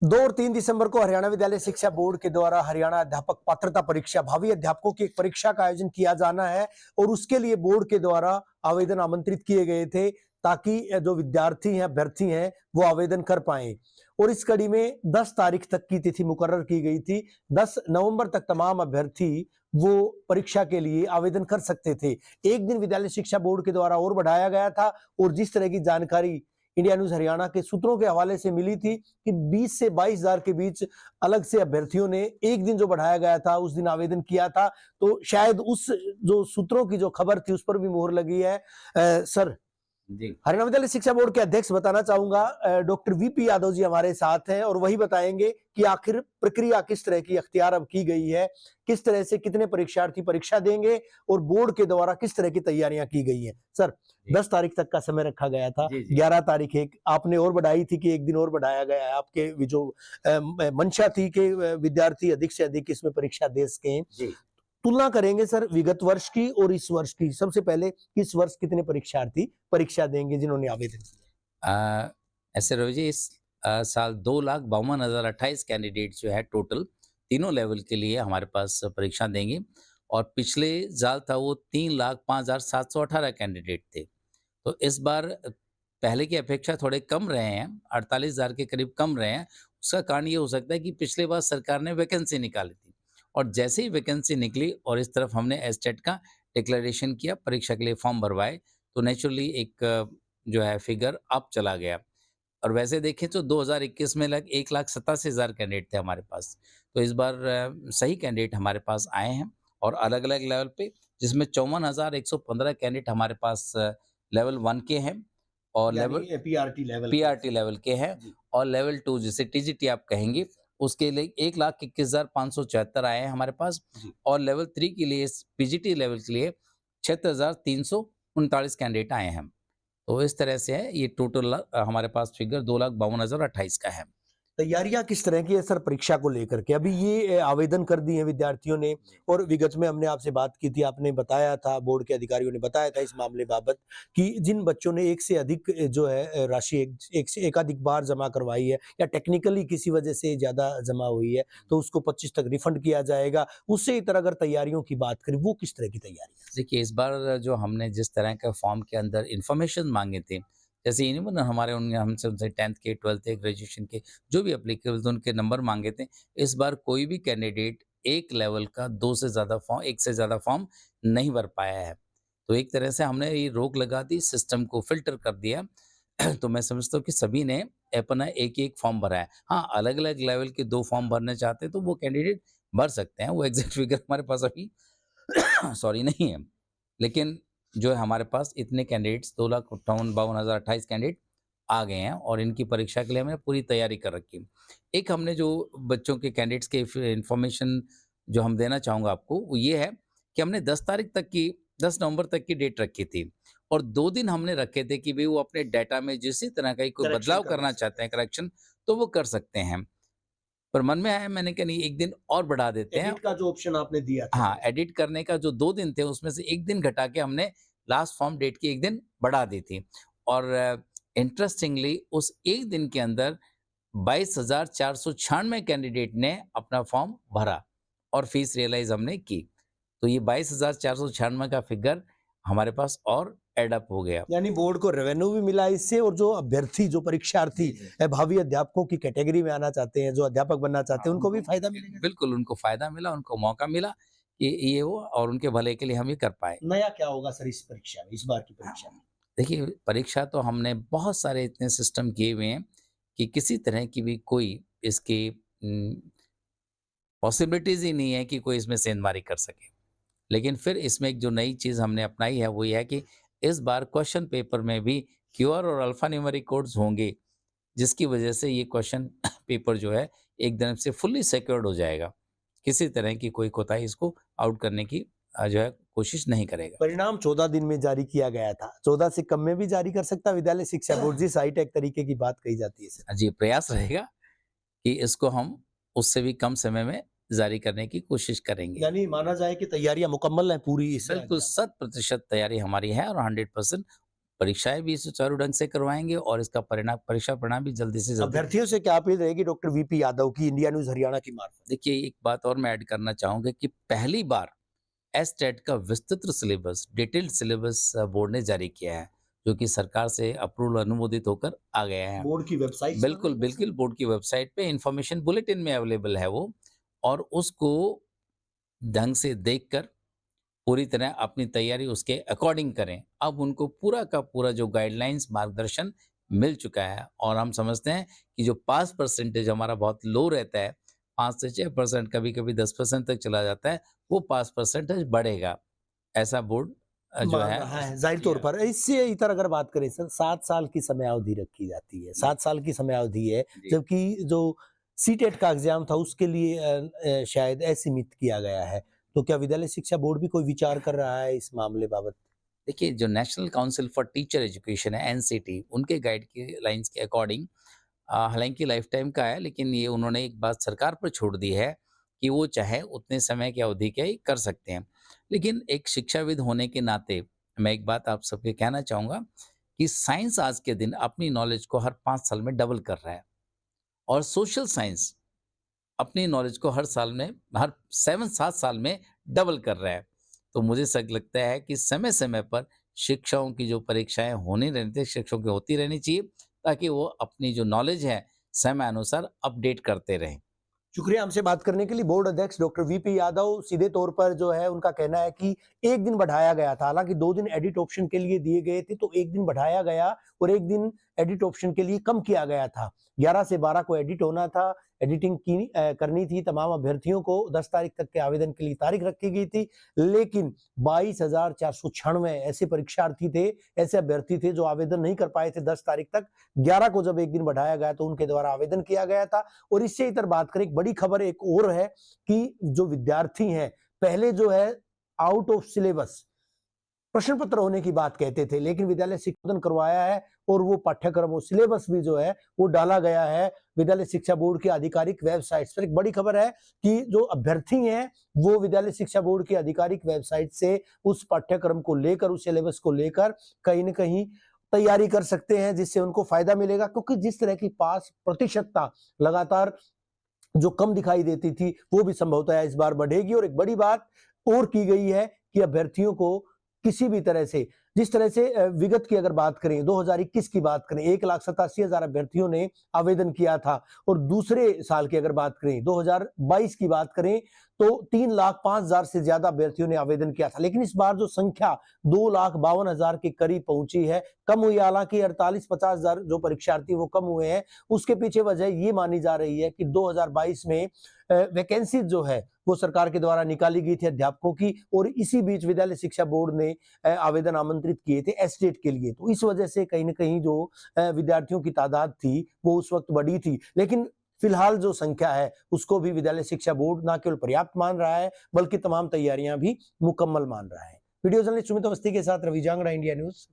2 और 3 दिसंबर को हरियाणा विद्यालय शिक्षा बोर्ड के द्वारा हरियाणा अध्यापक पात्रता परीक्षा भावी अध्यापकों की एक परीक्षा का आयोजन किया जाना है और उसके लिए बोर्ड के द्वारा आवेदन आमंत्रित किए गए थे ताकि जो विद्यार्थी हैं अभ्यर्थी हैं वो आवेदन कर पाए। और इस कड़ी में 10 तारीख तक की तिथि मुकर्रर की गई थी। 10 नवंबर तक तमाम अभ्यर्थी वो परीक्षा के लिए आवेदन कर सकते थे। एक दिन विद्यालय शिक्षा बोर्ड के द्वारा और बढ़ाया गया था और जिस तरह की जानकारी इंडिया न्यूज हरियाणा के सूत्रों के हवाले से मिली थी कि 20 से 22 हजार के बीच अलग से अभ्यर्थियों ने एक दिन जो बढ़ाया गया था उस दिन आवेदन किया था। तो शायद उस जो सूत्रों की जो खबर थी उस पर भी मोहर लगी है। सर जी हरियाणा विद्यालय शिक्षा बोर्ड के अध्यक्ष बताना चाहूंगा, डॉक्टर वीपी यादव जी हमारे साथ हैं और वही बताएंगे कि आखिर प्रक्रिया किस तरह की अख्तियार अब की गई है, किस तरह से कितने परीक्षार्थी परीक्षा देंगे और बोर्ड के द्वारा किस तरह की तैयारियां की गई हैं। सर 10 तारीख तक का समय रखा गया था, जी 11 तारीख एक आपने और बढ़ाई थी कि एक दिन और बढ़ाया गया है। आपके जो मंशा थी कि विद्यार्थी अधिक से अधिक इसमें परीक्षा दे सकें। जी तुलना करेंगे सर विगत वर्ष की और इस वर्ष की। सबसे पहले इस वर्ष कितने परीक्षार्थी परीक्षा देंगे जिन्होंने आवेदन किया? ऐसे रवि जी इस साल 2,52,28 कैंडिडेट जो है टोटल तीनों लेवल के लिए हमारे पास परीक्षा देंगे और पिछले साल था वो 3,05,718 कैंडिडेट थे। तो इस बार पहले की अपेक्षा थोड़े कम रहे हैं, 48,000 के करीब कम रहे हैं। उसका कारण ये हो सकता है कि पिछले बार सरकार ने वैकेंसी निकाली थी और जैसे ही वैकेंसी निकली और इस तरफ हमने एस्टेट का डिक्लेरेशन किया, परीक्षा के लिए फॉर्म भरवाए, तो नेचुरली एक जो है फिगर अप चला गया। और वैसे देखें तो 2021 में लग 1,87,000 कैंडिडेट थे हमारे पास। तो इस बार सही कैंडिडेट हमारे पास आए हैं और अलग-अलग लेवल पे, जिसमें 54,115 कैंडिडेट हमारे पास लेवल 1 के हैं और लेवल पीआरटी लेवल के हैं और लेवल 2 जिसे टीजीटी आप कहेंगे, उसके लिए 1,21,574 आए हैं हमारे पास और लेवल 3 के लिए पीजीटी लेवल के लिए 76,339 कैंडिडेट आए हैं। तो इस तरह से है, ये टोटल हमारे पास फिगर 2,52,028 का है। तैयारियां किस तरह की है सर परीक्षा को लेकर के? अभी ये आवेदन कर दिए हैं विद्यार्थियों ने और विगत में हमने आपसे बात की थी, आपने बताया था, बोर्ड के अधिकारियों ने बताया था इस मामले बाबत कि जिन बच्चों ने एक से अधिक जो है राशि एक से एकाधिक बार जमा करवाई है या टेक्निकली किसी वजह से ज्यादा जमा हुई है तो उसको 25 तक रिफंड किया जाएगा। उससे इतर अगर तैयारियों की बात करें वो किस तरह की तैयारी है? देखिए, इस बार जो हमने जिस तरह का फॉर्म के अंदर इन्फॉर्मेशन माँगे थे, जैसे ये नहीं बोला हमारे उन हमसे उनसे 10th के, 12th के, ग्रेजुएशन के जो भी एप्लीकेबल थे उनके नंबर माँगे थे। इस बार कोई भी कैंडिडेट एक लेवल का 2 से ज़्यादा फॉर्म 1 से ज़्यादा फॉर्म नहीं भर पाया है। तो एक तरह से हमने ये रोक लगा दी, सिस्टम को फ़िल्टर कर दिया। तो मैं समझता हूँ कि सभी ने अपना एक-एक फॉर्म भरा है। हाँ, अलग-अलग लेवल के 2 फॉर्म भरना चाहते हैं तो वो कैंडिडेट भर सकते हैं। वो एग्ज़ैक्ट फिगर हमारे पास अभी सॉरी नहीं है। लेकिन जो है हमारे पास इतने कैंडिडेट्स 2,58,52,028 कैंडिडेट आ गए हैं और इनकी परीक्षा के लिए हमने पूरी तैयारी कर रखी है। एक हमने जो बच्चों के कैंडिडेट्स के इन्फॉर्मेशन जो हम देना चाहूँगा आपको वो ये है कि हमने 10 नवंबर तक की डेट रखी थी और 2 दिन हमने रखे थे कि भई वो अपने डाटा में जिस तरह का ही कोई करेक्शन बदलाव करना करना चाहते हैं करेक्शन तो वो कर सकते हैं। पर मन में आया मैंने कहा नहीं 1 दिन और बढ़ा देते हैं। एडिट का जो ऑप्शन आपने दिया था हाँ, एडिट करने का जो 2 दिन थे उसमें से 1 दिन घटा के हमने लास्ट फॉर्म डेट की 1 दिन बढ़ा दी थी और इंटरेस्टिंगली उस 1 दिन के अंदर 22,496 कैंडिडेट ने अपना फॉर्म भरा और फीस रियलाइज़ हमने की। तो ये 22,496 का फिगर हमारे पास और एड अप हो गया। यानी बोर्ड को रेवेन्यू भी मिला इससे और जो अभ्यर्थी जो परीक्षार्थी भावी अध्यापकों की कैटेगरी में आना चाहते हैं, जो अध्यापक बनना चाहते हैं, उनको भी फायदा मिलेगा। बिल्कुल, उनको फ़ायदा मिला, उनको मौका मिला कि ये हो और उनके भले के लिए हम ये कर पाएँ। नया क्या होगा सर इस परीक्षा में, इस बार की परीक्षा में? देखिए, परीक्षा तो हमने बहुत सारे इतने सिस्टम किए हुए हैं कि किसी तरह की भी कोई इसकी पॉसिबिलिटीज़ ही नहीं है कि कोई इसमें सेंधमारी कर सके। लेकिन फिर इसमें एक जो नई चीज़ हमने अपनाई है वो ये है कि इस बार क्वेश्चन पेपर में भी क्यूआर और अल्फ़ा न्यूमेरिक कोड्स होंगे, जिसकी वजह से ये क्वेश्चन पेपर जो है एकदम से फुल्ली सिक्योर्ड हो जाएगा। किसी तरह की कोई कोताही इसको आउट करने की जो है कोशिश नहीं करेगा। परिणाम 14 दिन में जारी किया गया था। 14 से कम में भी जारी कर सकता विद्यालय शिक्षा बोर्ड, जिस हाईटेक तरीके की बात कही जाती है सर। जी, प्रयास रहेगा कि इसको हम उससे भी कम समय में जारी करने की कोशिश करेंगे। यानी माना जाए कि तैयारियां मुकम्मल हैं पूरी इस बिल्कुल एग्जाम की। 100% तैयारी हमारी है और 100% परीक्षाएं भी सुचारू ढंग से करवाएंगे और इसका परीक्षा परिणाम भी जल्दी से जल्दी। अभ्यर्थियों से क्या अपील रहेगी डॉक्टर वीपी यादव की इंडिया न्यूज हरियाणा की मार्फत? देखिए, एक बात और मैं ऐड करना चाहूंगा कि पहली बार एसटेट का विस्तृत सिलेबस, डिटेल्ड सिलेबस बोर्ड ने जारी किया है, जो कि सरकार से अप्रूवल अनुमोदित होकर आ गया है। बोर्ड की वेबसाइट बिल्कुल बिल्कुल, बोर्ड की वेबसाइट पे इंफॉर्मेशन बुलेटिन में अवेलेबल है वो, और उसको ढंग से देखकर पूरी तरह अपनी तैयारी उसके अकॉर्डिंग करें। अब उनको पूरा का पूरा जो गाइडलाइंस मार्गदर्शन मिल चुका है, और हम समझते हैं कि जो पास परसेंटेज हमारा बहुत लो रहता है, 5 से 6%, कभी-कभी 10% तक चला जाता है, वो पास परसेंटेज बढ़ेगा। ऐसा बोर्ड जो मान है रहा है जाहिर तौर पर। इससे इतर अगर बात करें सर, 7 साल की समयावधि रखी जाती है, 7 साल की समयावधि है, जी। जबकि जो सीटेट का एग्जाम था उसके लिए शायद असीमित किया गया है। तो क्या विद्यालय शिक्षा बोर्ड भी कोई विचार कर रहा है इस मामले बाबत? देखिए, जो national council for teacher education है, एनसीटी, उनके गाइड के लाइंस के अकॉर्डिंग, हालांकि लाइफ टाइम का है, लेकिन ये उन्होंने एक बात सरकार पर छोड़ दी है कि वो चाहे उतने समय की अवधि के ही कर सकते हैं। लेकिन एक शिक्षाविद होने के नाते मैं एक बात आप सबके कहना चाहूँगा कि साइंस आज के दिन अपनी नॉलेज को हर 5 साल में डबल कर रहा है, और सोशल साइंस अपनी नॉलेज को हर 7 साल में डबल कर रहा है। तो मुझे सच लगता है कि समय-समय पर शिक्षकों की जो परीक्षाएँ होनी रहनी चाहिए, शिक्षकों की होती रहनी चाहिए, ताकि वो अपनी जो नॉलेज है, समय अनुसार अपडेट करते रहें। शुक्रिया हमसे बात करने के लिए। बोर्ड अध्यक्ष डॉक्टर वीपी यादव सीधे तौर पर जो है उनका कहना है कि 1 दिन बढ़ाया गया था, हालांकि 2 दिन एडिट ऑप्शन के लिए दिए गए थे, तो 1 दिन बढ़ाया गया और 1 दिन एडिट ऑप्शन के लिए कम किया गया था। 11 से 12 को एडिट होना था, एडिटिंग करनी थी तमाम अभ्यर्थियों को। 10 तारीख तक के आवेदन के लिए तारीख रखी गई थी, लेकिन 22,496 ऐसे परीक्षार्थी थे, ऐसे अभ्यर्थी थे जो आवेदन नहीं कर पाए थे 10 तारीख तक। 11 को जब 1 दिन बढ़ाया गया तो उनके द्वारा आवेदन किया गया था। और इससे इतर बात करें, एक बड़ी खबर एक और है कि जो विद्यार्थी हैं, पहले जो है आउट ऑफ सिलेबस प्रश्न पत्र होने की बात कहते थे, लेकिन विद्यालय शिक्षा करवाया है और वो पाठ्यक्रम, वो सिलेबस भी जो है वो डाला गया है विद्यालय शिक्षा बोर्ड की आधिकारिक वेबसाइट पर। एक बड़ी खबर है कि जो अभ्यर्थी हैं वो विद्यालय शिक्षा बोर्ड की आधिकारिक वेबसाइट से उस पाठ्यक्रम को लेकर, उस सिलेबस को लेकर कहीं न कहीं तैयारी कर सकते हैं, जिससे उनको फायदा मिलेगा। क्योंकि जिस तरह की पास प्रतिशतता लगातार जो कम दिखाई देती थी, वो भी संभवतः इस बार बढ़ेगी। और एक बड़ी बात और की गई है कि अभ्यर्थियों को किसी भी तरह से, जिस तरह से विगत की अगर बात करें, 2021 की बात करें, 1,87,000 अभ्यर्थियों ने आवेदन किया था, और दूसरे साल की अगर बात करें 2022 की बात करें तो 3,05,000 से ज्यादा अभ्यर्थियों ने आवेदन किया था। लेकिन इस बार जो संख्या 2,52,000 के करीब पहुंची है, कम हुई। हालांकि 48-50,000 जो परीक्षार्थी वो कम हुए हैं, उसके पीछे वजह ये मानी जा रही है कि 2022 में वैकेंसी जो है वो सरकार के द्वारा निकाली गई थी अध्यापकों की, और इसी बीच विद्यालय शिक्षा बोर्ड ने आवेदन आमंत्रित किए थे एसटेट के लिए। तो इस वजह से कहीं न कहीं जो विद्यार्थियों की तादाद थी वो उस वक्त बढ़ी थी। लेकिन फिलहाल जो संख्या है उसको भी विद्यालय शिक्षा बोर्ड न केवल पर्याप्त मान रहा है, बल्कि तमाम तैयारियां भी मुकम्मल मान रहा है। वीडियो जर्नलिस्ट सुमित अवस्थी के साथ रवि जांगड़ा, इंडिया न्यूज।